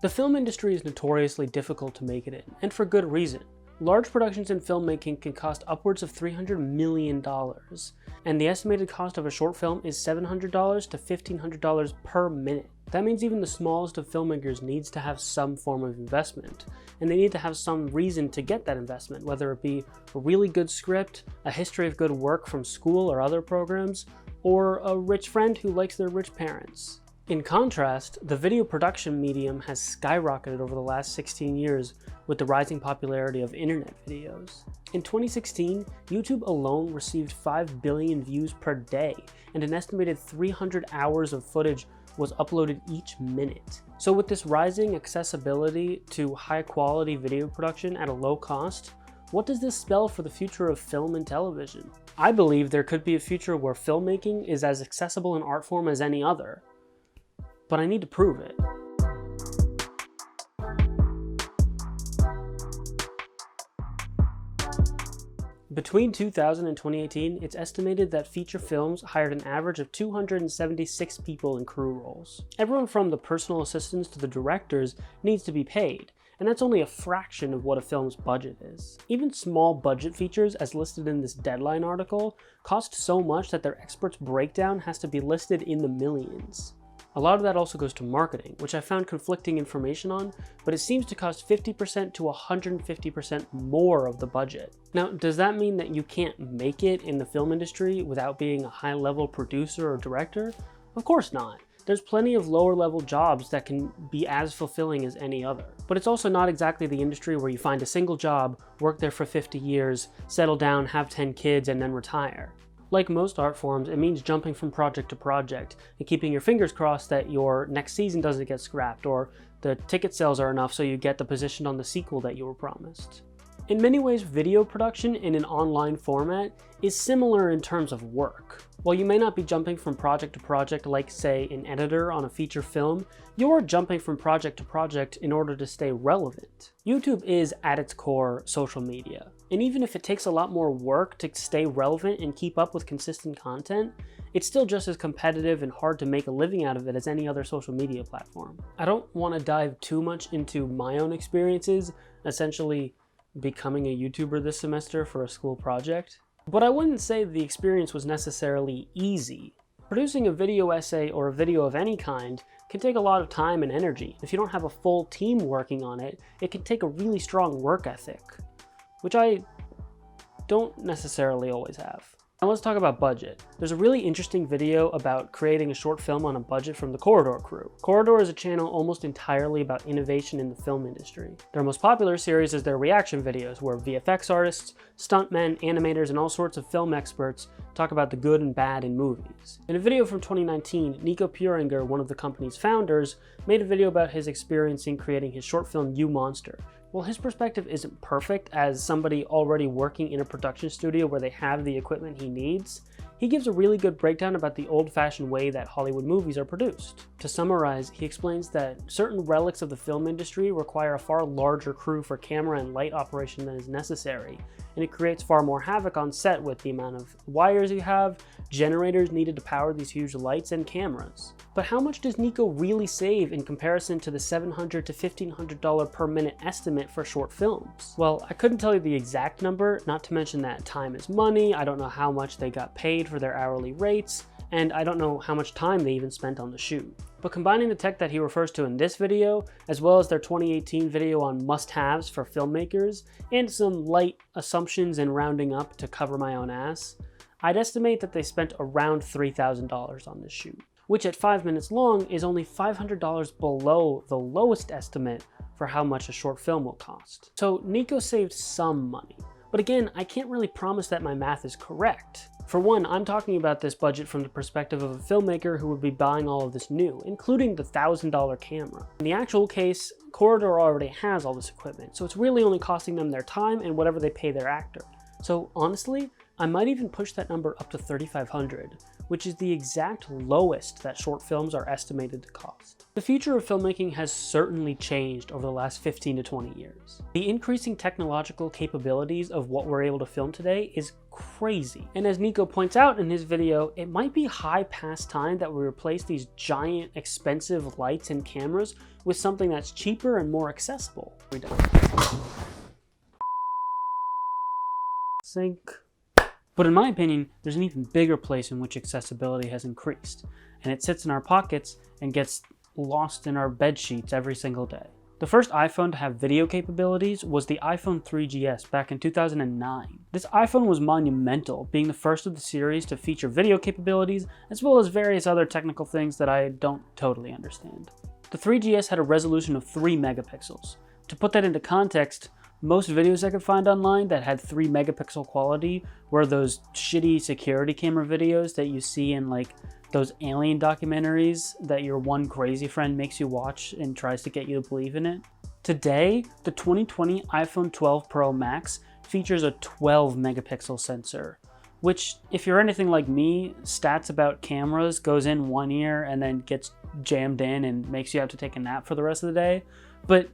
The film industry is notoriously difficult to make it in, and for good reason. Large productions in filmmaking can cost upwards of $300 million, and the estimated cost of a short film is $700 to $1,500 per minute. That means even the smallest of filmmakers needs to have some form of investment, and they need to have some reason to get that investment, whether it be a really good script, a history of good work from school or other programs, or a rich friend who likes their rich parents. In contrast, the video production medium has skyrocketed over the last 16 years with the rising popularity of internet videos. In 2016, YouTube alone received 5 billion views per day, and an estimated 300 hours of footage was uploaded each minute. So with this rising accessibility to high-quality video production at a low cost, what does this spell for the future of film and television? I believe there could be a future where filmmaking is as accessible an art form as any other, but I need to prove it. Between 2000 and 2018, it's estimated that feature films hired an average of 276 people in crew roles. Everyone from the personal assistants to the directors needs to be paid, and that's only a fraction of what a film's budget is. Even small budget features, as listed in this Deadline article, cost so much that their expert's breakdown has to be listed in the millions. A lot of that also goes to marketing, which I found conflicting information on, but it seems to cost 50% to 150% more of the budget. Now, does that mean that you can't make it in the film industry without being a high-level producer or director? Of course not. There's plenty of lower-level jobs that can be as fulfilling as any other. But it's also not exactly the industry where you find a single job, work there for 50 years, settle down, have 10 kids, and then retire. Like most art forms, it means jumping from project to project and keeping your fingers crossed that your next season doesn't get scrapped or the ticket sales are enough so you get the position on the sequel that you were promised. In many ways, video production in an online format is similar in terms of work. While you may not be jumping from project to project like, say, an editor on a feature film, you're jumping from project to project in order to stay relevant. YouTube is, at its core, social media. And even if it takes a lot more work to stay relevant and keep up with consistent content, it's still just as competitive and hard to make a living out of it as any other social media platform. I don't want to dive too much into my own experiences, essentially becoming a YouTuber this semester for a school project, but I wouldn't say the experience was necessarily easy. Producing a video essay or a video of any kind can take a lot of time and energy. If you don't have a full team working on it, it can take a really strong work ethic, which I don't necessarily always have. Now let's talk about budget. There's a really interesting video about creating a short film on a budget from the Corridor crew. Corridor is a channel almost entirely about innovation in the film industry. Their most popular series is their reaction videos, where VFX artists, stuntmen, animators, and all sorts of film experts talk about the good and bad in movies. In a video from 2019, Nico Puringer, one of the company's founders, made a video about his experience in creating his short film You Monster. Well, his perspective isn't perfect as somebody already working in a production studio where they have the equipment he needs. He gives a really good breakdown about the old-fashioned way that Hollywood movies are produced. To summarize, he explains that certain relics of the film industry require a far larger crew for camera and light operation than is necessary, and it creates far more havoc on set with the amount of wires you have, generators needed to power these huge lights, and cameras. But how much does Nico really save in comparison to the $700 to $1,500 per minute estimate for short films? Well, I couldn't tell you the exact number, not to mention that time is money, I don't know how much they got paid for their hourly rates, and I don't know how much time they even spent on the shoot. But combining the tech that he refers to in this video, as well as their 2018 video on must-haves for filmmakers, and some light assumptions and rounding up to cover my own ass, I'd estimate that they spent around $3,000 on this shoot, which at 5 minutes long is only $500 below the lowest estimate for how much a short film will cost. So Nico saved some money, but again, I can't really promise that my math is correct. For one, I'm talking about this budget from the perspective of a filmmaker who would be buying all of this new, including the $1,000 camera. In the actual case, Corridor already has all this equipment, so it's really only costing them their time and whatever they pay their actor. So honestly, I might even push that number up to $3,500, which is the exact lowest that short films are estimated to cost. The future of filmmaking has certainly changed over the last 15 to 20 years. The increasing technological capabilities of what we're able to film today is crazy. And as Nico points out in his video, it might be high past time that we replace these giant expensive lights and cameras with something that's cheaper and more accessible. We're done. Sync. But in my opinion, there's an even bigger place in which accessibility has increased, and it sits in our pockets and gets lost in our bed sheets every single day. The first iPhone to have video capabilities was the iPhone 3GS back in 2009. This iPhone was monumental, being the first of the series to feature video capabilities, as well as various other technical things that I don't totally understand. The 3GS had a resolution of 3 megapixels. To put that into context, most videos I could find online that had 3 megapixel quality were those shitty security camera videos that you see in like those alien documentaries that your one crazy friend makes you watch and tries to get you to believe in it. Today, the 2020 iPhone 12 Pro Max features a 12 megapixel sensor, which if you're anything like me, stats about cameras goes in one ear and then gets jammed in and makes you have to take a nap for the rest of the day. But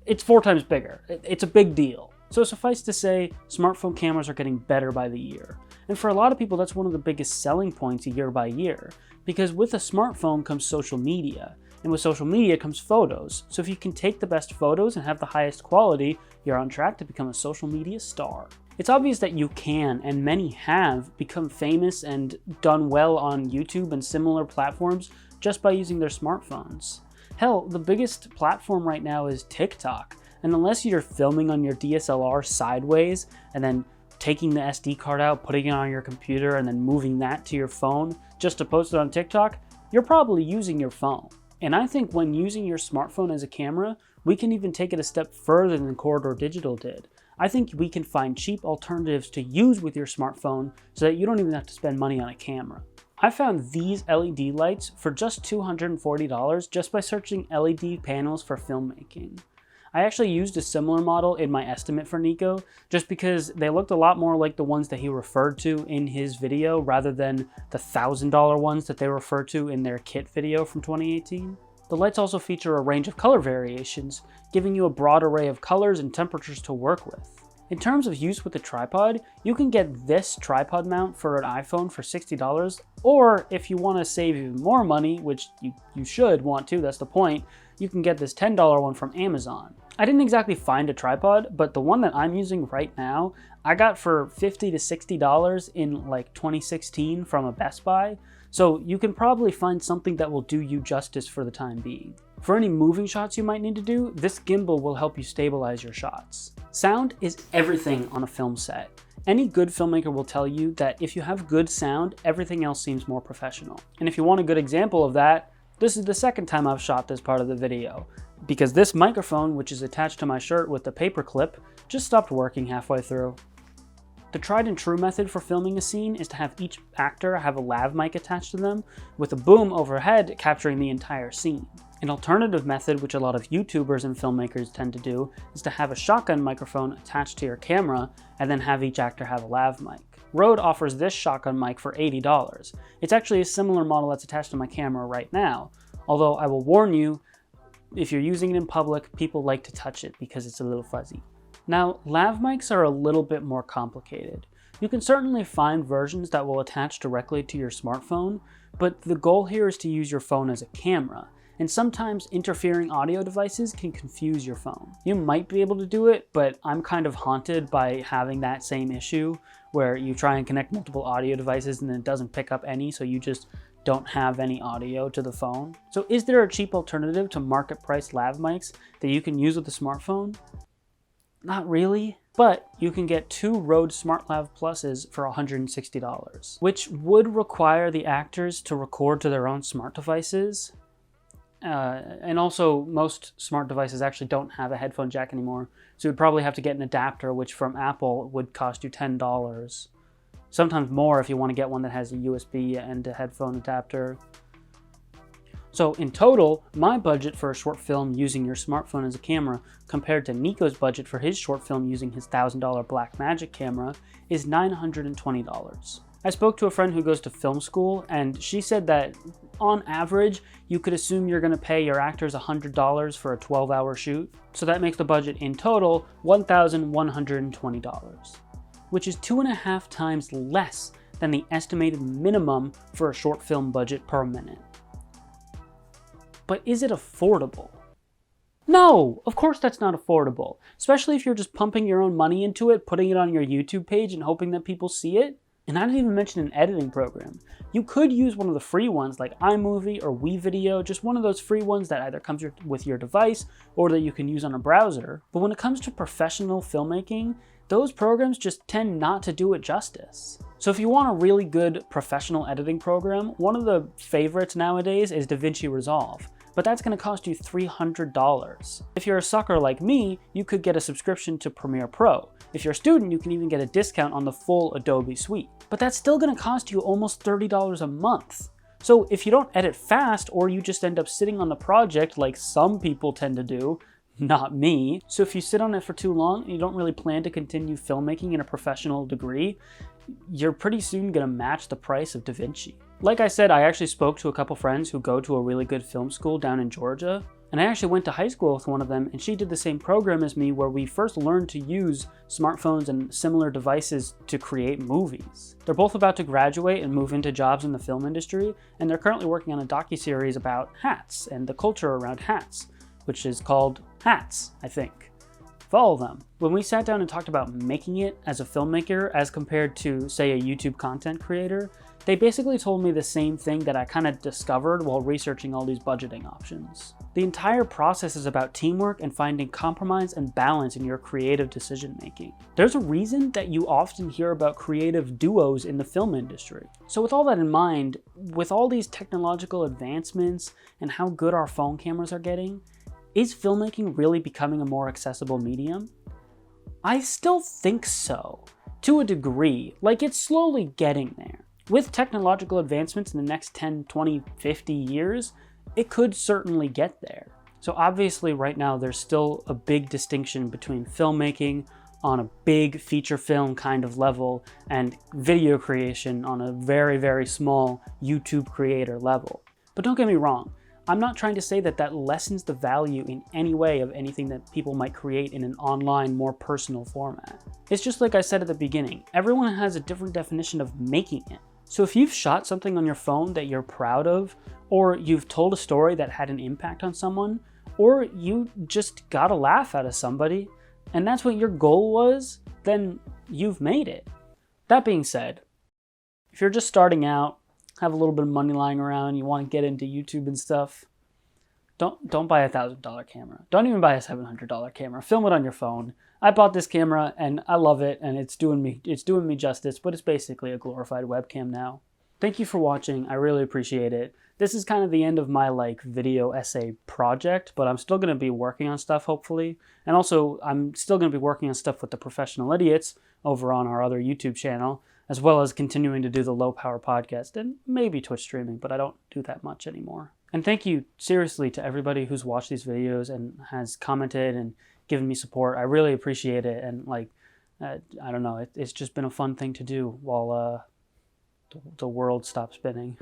it's 4 times bigger. It's a big deal. So suffice to say, smartphone cameras are getting better by the year. And for a lot of people, that's one of the biggest selling points year by year, because with a smartphone comes social media, and with social media comes photos. So if you can take the best photos and have the highest quality, you're on track to become a social media star. It's obvious that you can, and many have, become famous and done well on YouTube and similar platforms just by using their smartphones. Hell, the biggest platform right now is TikTok, and unless you're filming on your DSLR sideways and then taking the SD card out, putting it on your computer, and then moving that to your phone just to post it on TikTok, you're probably using your phone. And I think when using your smartphone as a camera, we can even take it a step further than Corridor Digital did. I think we can find cheap alternatives to use with your smartphone so that you don't even have to spend money on a camera. I found these LED lights for just $240 just by searching LED panels for filmmaking. I actually used a similar model in my estimate for Nico just because they looked a lot more like the ones that he referred to in his video rather than the $1,000 ones that they refer to in their kit video from 2018. The lights also feature a range of color variations, giving you a broad array of colors and temperatures to work with. In terms of use with the tripod, you can get this tripod mount for an iPhone for $60, or if you want to save even more money, which you should want to, that's the point, you can get this $10 one from Amazon. I didn't exactly find a tripod, but the one that I'm using right now, I got for $50 to $60 in like 2016 from a Best Buy, so you can probably find something that will do you justice for the time being. For any moving shots you might need to do, this gimbal will help you stabilize your shots. Sound is everything on a film set. Any good filmmaker will tell you that if you have good sound, everything else seems more professional. And if you want a good example of that, this is the second time I've shot this part of the video, because this microphone, which is attached to my shirt with the paper clip, just stopped working halfway through. The tried and true method for filming a scene is to have each actor have a lav mic attached to them, with a boom overhead capturing the entire scene. An alternative method, which a lot of YouTubers and filmmakers tend to do, is to have a shotgun microphone attached to your camera and then have each actor have a lav mic. Rode offers this shotgun mic for $80. It's actually a similar model that's attached to my camera right now, although I will warn you, if you're using it in public, people like to touch it because it's a little fuzzy. Now, lav mics are a little bit more complicated. You can certainly find versions that will attach directly to your smartphone, but the goal here is to use your phone as a camera, and sometimes interfering audio devices can confuse your phone. You might be able to do it, but I'm kind of haunted by having that same issue where you try and connect multiple audio devices and then it doesn't pick up any, so you just don't have any audio to the phone. So is there a cheap alternative to market price lav mics that you can use with a smartphone? Not really, but you can get 2 Rode SmartLav Pluses for $160, which would require the actors to record to their own smart devices. And also, most smart devices actually don't have a headphone jack anymore, so you'd probably have to get an adapter, which from Apple would cost you $10. Sometimes more if you want to get one that has a USB and a headphone adapter. So in total, my budget for a short film using your smartphone as a camera compared to Nico's budget for his short film using his $1,000 Blackmagic camera is $920. I spoke to a friend who goes to film school, and she said that on average, you could assume you're going to pay your actors $100 for a 12-hour shoot. So that makes the budget in total $1,120, which is 2.5 times less than the estimated minimum for a short film budget per minute. But is it affordable? No, of course that's not affordable, especially if you're just pumping your own money into it, putting it on your YouTube page and hoping that people see it. And I didn't even mention an editing program. You could use one of the free ones like iMovie or WeVideo, just one of those free ones that either comes with your device or that you can use on a browser. But when it comes to professional filmmaking, those programs just tend not to do it justice. So if you want a really good professional editing program, one of the favorites nowadays is DaVinci Resolve, but that's going to cost you $300. If you're a sucker like me, you could get a subscription to Premiere Pro. If you're a student, you can even get a discount on the full Adobe suite. But that's still going to cost you almost $30 a month. So if you don't edit fast, or you just end up sitting on the project like some people tend to do, not me. So if you sit on it for too long and you don't really plan to continue filmmaking in a professional degree, you're pretty soon going to match the price of DaVinci. Like I said, I actually spoke to a couple friends who go to a really good film school down in Georgia. And I actually went to high school with one of them, and she did the same program as me, where we first learned to use smartphones and similar devices to create movies. They're both about to graduate and move into jobs in the film industry, and they're currently working on a docuseries about hats and the culture around hats, which is called Hats, I think. Follow them. When we sat down and talked about making it as a filmmaker as compared to, say, a YouTube content creator, they basically told me the same thing that I kind of discovered while researching all these budgeting options. The entire process is about teamwork and finding compromise and balance in your creative decision making. There's a reason that you often hear about creative duos in the film industry. So with all that in mind, with all these technological advancements and how good our phone cameras are getting, is filmmaking really becoming a more accessible medium? I still think so, to a degree. Like, it's slowly getting there. With technological advancements in the next 10, 20, 50 years, it could certainly get there. So obviously right now there's still a big distinction between filmmaking on a big feature film kind of level and video creation on a very, very small YouTube creator level. But don't get me wrong, I'm not trying to say that that lessens the value in any way of anything that people might create in an online, more personal format. It's just like I said at the beginning, everyone has a different definition of making it. So if you've shot something on your phone that you're proud of, or you've told a story that had an impact on someone, or you just got a laugh out of somebody, and that's what your goal was, then you've made it. That being said, if you're just starting out, have a little bit of money lying around, you want to get into YouTube and stuff, don't buy a $1,000 camera. Don't even buy a $700 camera. Film it on your phone. I bought this camera and I love it, and it's doing me justice, but it's basically a glorified webcam now. Thank you for watching. I really appreciate it. This is kind of the end of my video essay project, but I'm still going to be working on stuff hopefully. And also I'm still going to be working on stuff with the Professional Idiots over on our other YouTube channel, as well as continuing to do the Low Power podcast and maybe Twitch streaming, but I don't do that much anymore. And thank you seriously to everybody who's watched these videos and has commented and given me support. I really appreciate it. And I don't know, it's just been a fun thing to do while the world stops spinning.